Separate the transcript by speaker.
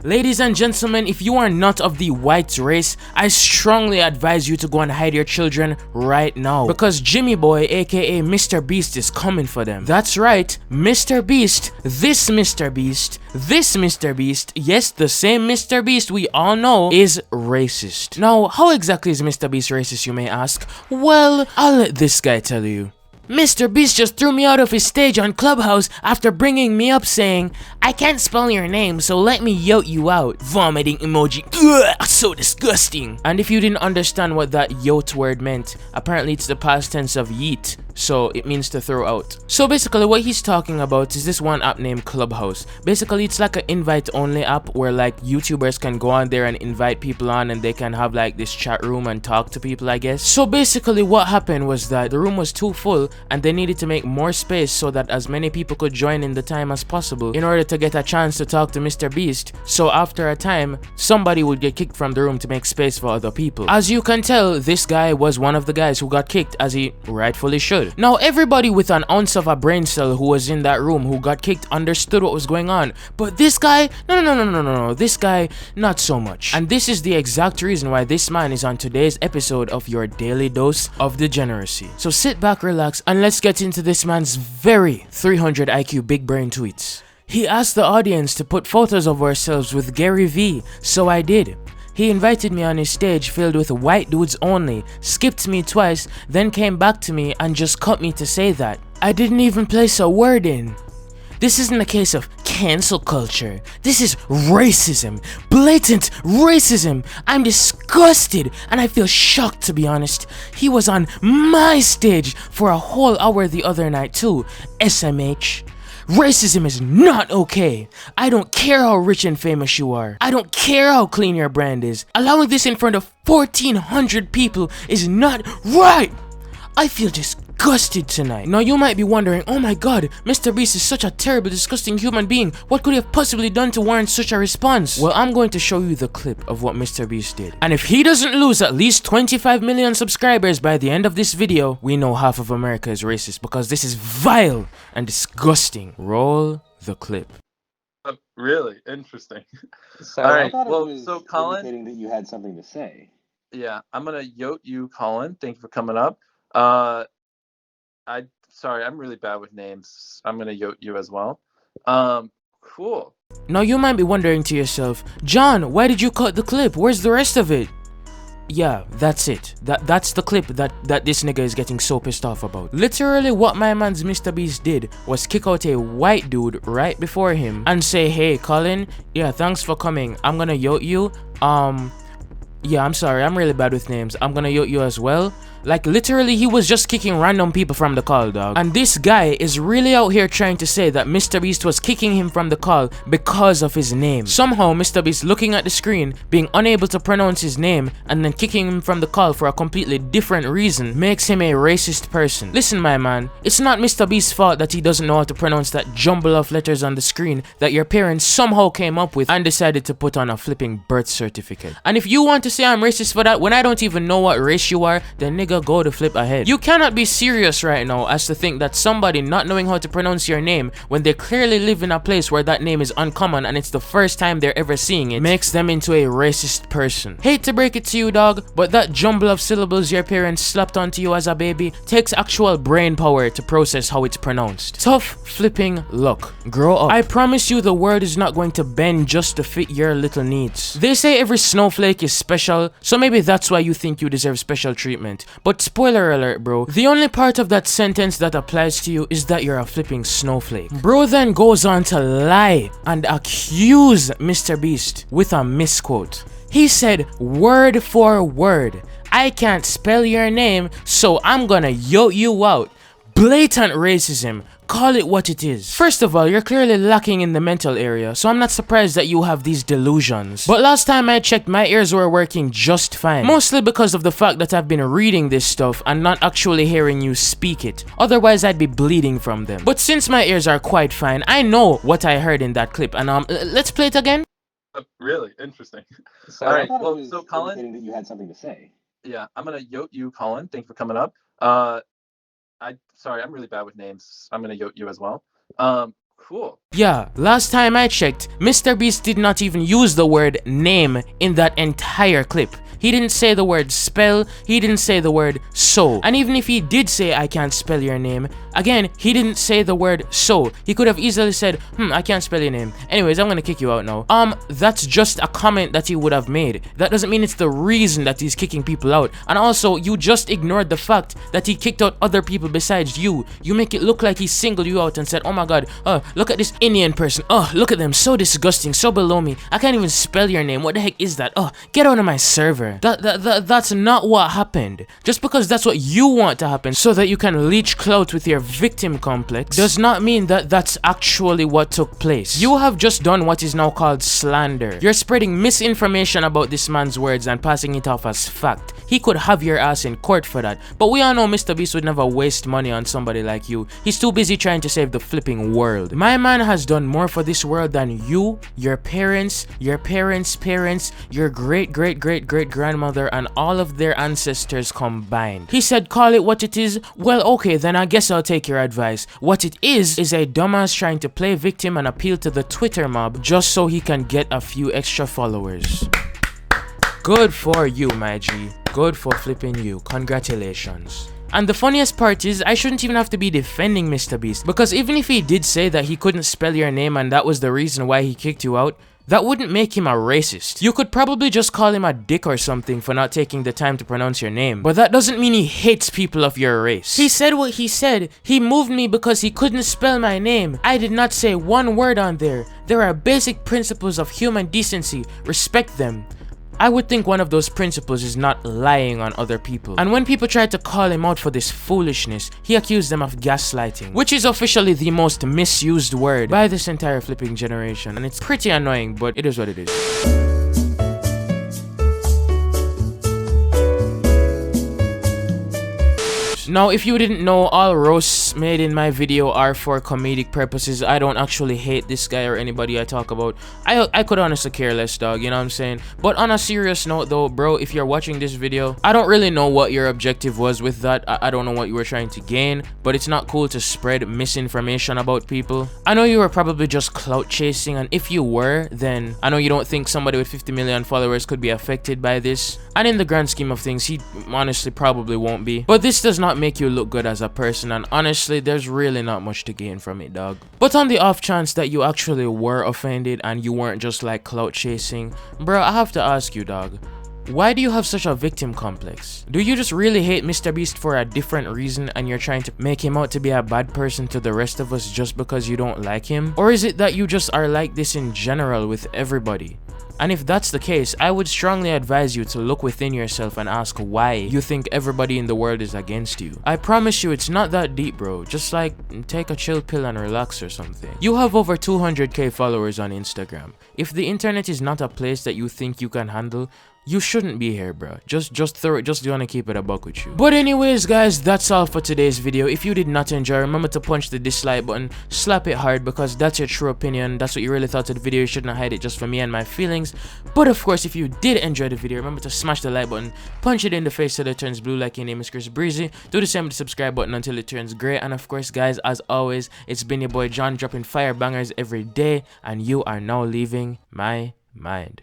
Speaker 1: Ladies and gentlemen, if you are not of the white race, I strongly advise you to go and hide your children right now, because Jimmy Boy aka MrBeast is coming for them. That's right, MrBeast, this MrBeast, yes, the same MrBeast we all know is racist. Now, how exactly is MrBeast racist, you may ask? Well, I'll let this guy tell you. MrBeast just threw me out of his stage on Clubhouse after bringing me up saying, "I can't spell your name, so let me yote you out." Vomiting emoji. Ugh, so disgusting. And if you didn't understand what that yote word meant, apparently it's the past tense of yeet, so it means to throw out. So basically what he's talking about is this one app named Clubhouse. Basically it's like an invite only app where like YouTubers can go on there and invite people on, and they can have like this chat room and talk to people, I guess. So basically what happened was that the room was too full and they needed to make more space so that as many people could join in the time as possible in order to get a chance to talk to MrBeast. So after a time, somebody would get kicked from the room to make space for other people. As you can tell, this guy was one of the guys who got kicked, as he rightfully should. Now everybody with an ounce of a brain cell who was in that room who got kicked understood what was going on, but this guy, no, this guy, not so much. And this is the exact reason why this man is on today's episode of your daily dose of degeneracy. So sit back, relax, and let's get into this man's very 300 IQ big brain tweets. He asked the audience to put photos of ourselves with Gary V, so I did. He invited me on his stage filled with white dudes only, skipped me twice, then came back to me and just cut me to say that. I didn't even place a word in. This isn't a case of cancel culture. This is racism. Blatant racism. I'm disgusted and I feel shocked, to be honest. He was on my stage for a whole hour the other night too. SMH. Racism is not okay. I don't care how rich and famous you are. I don't care how clean your brand is. Allowing this in front of 1,400 people is not right. I feel disgusted tonight. Now you might be wondering, oh my god, MrBeast is such a terrible, disgusting human being. What could he have possibly done to warrant such a response? Well, I'm going to show you the clip of what MrBeast did. And if he doesn't lose at least 25 million subscribers by the end of this video, we know half of America is racist, because this is vile and disgusting. Roll the clip.
Speaker 2: Really interesting.
Speaker 3: So
Speaker 2: All right.
Speaker 3: I thought
Speaker 2: Well,
Speaker 3: it was
Speaker 2: so Colin,
Speaker 3: indicating that you had something to say.
Speaker 2: yeah, I'm gonna yote you, Colin. Thank you for coming up. Sorry, I'm really bad with names. I'm gonna yote you as well. Cool.
Speaker 1: Now you might be wondering to yourself, John, why did you cut the clip? Where's the rest of it? Yeah, that's it. That's the clip that this nigga is getting so pissed off about. Literally what my man's MrBeast did was kick out a white dude right before him and say, "Hey Colin, yeah, thanks for coming. I'm gonna yote you. Yeah, I'm sorry, I'm really bad with names. I'm gonna yote you as well." Like literally he was just kicking random people from the call, dog. And this guy is really out here trying to say that MrBeast was kicking him from the call because of his name. Somehow MrBeast looking at the screen, being unable to pronounce his name, and then kicking him from the call for a completely different reason makes him a racist person. Listen my man, it's not MrBeast's fault that he doesn't know how to pronounce that jumble of letters on the screen that your parents somehow came up with and decided to put on a flipping birth certificate. And if you want to say I'm racist for that when I don't even know what race you are, then nigga, go to flip ahead. You cannot be serious right now as to think that somebody not knowing how to pronounce your name when they clearly live in a place where that name is uncommon and it's the first time they're ever seeing it makes them into a racist person. Hate to break it to you, dog, but that jumble of syllables your parents slapped onto you as a baby takes actual brain power to process how it's pronounced. Tough flipping luck. Grow up. I promise you the world is not going to bend just to fit your little needs. They say every snowflake is special, so maybe that's why you think you deserve special treatment. But spoiler alert, bro, the only part of that sentence that applies to you is that you're a flipping snowflake. Bro then goes on to lie and accuse MrBeast with a misquote. He said word for word, "I can't spell your name, so I'm gonna yote you out." Blatant racism. Call it what it is. First of all, you're clearly lacking in the mental area, so I'm not surprised that you have these delusions. But last time I checked, my ears were working just fine. Mostly because of the fact that I've been reading this stuff and not actually hearing you speak it. Otherwise, I'd be bleeding from them. But since my ears are quite fine, I know what I heard in that clip, and let's play it again.
Speaker 2: Really interesting.
Speaker 3: So
Speaker 2: All
Speaker 3: I
Speaker 2: right.
Speaker 3: thought
Speaker 2: Well,
Speaker 3: it was
Speaker 2: so Colin,
Speaker 3: indicating that you had something to say.
Speaker 2: yeah, I'm gonna yote you, Colin. Thank you for coming up. Sorry, I'm really bad with names. I'm gonna yote you as well. cool.
Speaker 1: Yeah, last time I checked, MrBeast did not even use the word name in that entire clip. He didn't say the word spell, he didn't say the word so. And even if he did say I can't spell your name, again, he didn't say the word so. He could have easily said, I can't spell your name. Anyways, I'm gonna kick you out now. That's just a comment that he would have made. That doesn't mean it's the reason that he's kicking people out. And also, you just ignored the fact that he kicked out other people besides you. You make it look like he singled you out and said, oh my god, look at this Indian person. Look at them, so disgusting, so below me. I can't even spell your name. What the heck is that? Get out of my server. That's not what happened. Just because that's what you want to happen so that you can leech clout with your victim complex does not mean that that's actually what took place. You have just done what is now called slander. You're spreading misinformation about this man's words and passing it off as fact. He could have your ass in court for that, but we all know MrBeast would never waste money on somebody like you. He's too busy trying to save the flipping world. My man has done more for this world than you, your parents' parents, your great-great-great-great-grandmother, and all of their ancestors combined. He said call it what it is. Well, okay, then I guess I'll take your advice. What it is a dumbass trying to play victim and appeal to the Twitter mob just so he can get a few extra followers. Good for you, my G. Good for flipping you. Congratulations. And the funniest part is, I shouldn't even have to be defending MrBeast, because even if he did say that he couldn't spell your name and that was the reason why he kicked you out, that wouldn't make him a racist. You could probably just call him a dick or something for not taking the time to pronounce your name. But that doesn't mean he hates people of your race. He said what he said. He moved me because he couldn't spell my name. I did not say one word on there. There are basic principles of human decency. Respect them. I would think one of those principles is not lying on other people. And when people tried to call him out for this foolishness, he accused them of gaslighting, which is officially the most misused word by this entire flipping generation. And it's pretty annoying, but it is what it is. Now, if you didn't know, all roasts made in my video are for comedic purposes. I don't actually hate this guy or anybody I talk about. I could honestly care less, dog, you know what I'm saying? But on a serious note though, bro, if you're watching this video, I don't really know what your objective was with that. I don't know what you were trying to gain, but it's not cool to spread misinformation about people. I know you were probably just clout chasing, and if you were, then I know you don't think somebody with 50 million followers could be affected by this. And in the grand scheme of things, he honestly probably won't be. But this does not make you look good as a person, and honestly, there's really not much to gain from it, dog. But on the off chance that you actually were offended and you weren't just like clout chasing, bro, I have to ask you, dog. Why do you have such a victim complex? Do you just really hate MrBeast for a different reason and you're trying to make him out to be a bad person to the rest of us just because you don't like him? Or is it that you just are like this in general with everybody? And if that's the case, I would strongly advise you to look within yourself and ask why you think everybody in the world is against you. I promise you it's not that deep, bro. Just like take a chill pill and relax or something. You have over 200k followers on Instagram. If the internet is not a place that you think you can handle, you shouldn't be here, bro. Just wanna keep it a buck with you. But anyways, guys, that's all for today's video. If you did not enjoy, remember to punch the dislike button, slap it hard, because that's your true opinion. That's what you really thought of the video. You shouldn't hide it just for me and my feelings. But of course, if you did enjoy the video, remember to smash the like button, punch it in the face till it turns blue like your name is Chris Breezy. Do the same with the subscribe button until it turns gray. And of course, guys, as always, it's been your boy John, dropping fire bangers every day, and you are now leaving my mind.